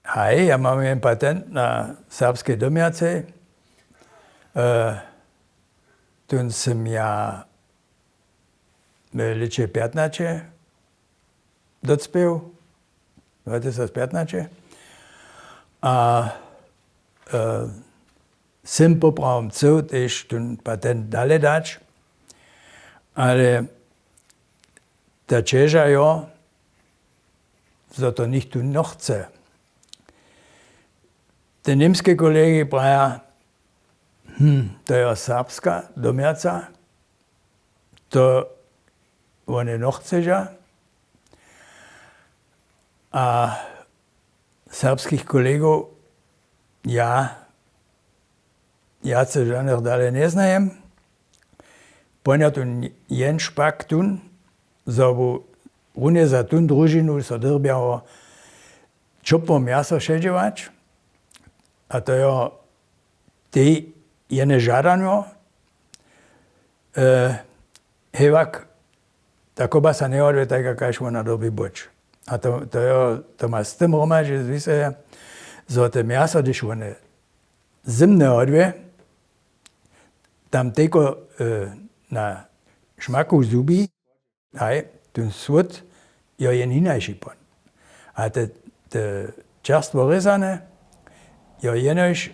Hej, ja mám jen patent na serbské domiace. Tun jsem já liče 15 docpěl, 2015. A jsem popravil co, tež ten patent dále dać, ale ta Čeža jo, za to nikto nechce. Te němské kolegy praja, to je serbská domiaca, to oni nechceža. A serbských kolegů já se žádných dále neznajem. Poňa tun jen špak tun, zobu runě za tun družinu so drbjaho čopo měso šedžovač. A to je ty jene žádanjo. Hevak ta kobasa neodve tak, jakaž ona doby boč. A to má s tím roma, že zvíse, že to měso, když one zimne odve, tam teko na šmaku zubi, hej, ten svod je jen jinajší pon. A te čerstvo rezané je jenož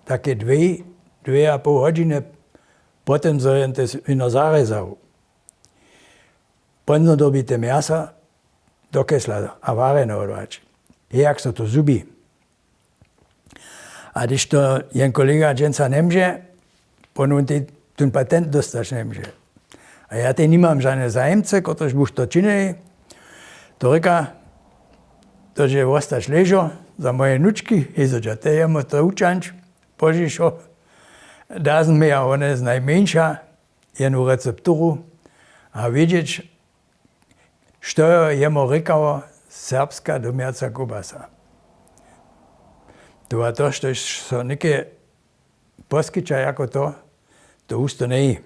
také 2,5 hodiny potom so jen te vino zarezal. Ponno dobi te měsa do kesla a vareno odvač. Jak se to zubi. A když to jen kolega dženca nemže, ponun ten patent dostač nemže. A já teď nemám žádné zájemce, protože buď to činili, to říká, to, že ostač ležo za moje nučky, jezoča, te jemu to učanč, požišo, dázen mi a one z najmenša, jenu recepturu, a vidět, što jemu říkalo serbská domiaca kobasa. To a to, što so neke poskyča jako to už to nejí.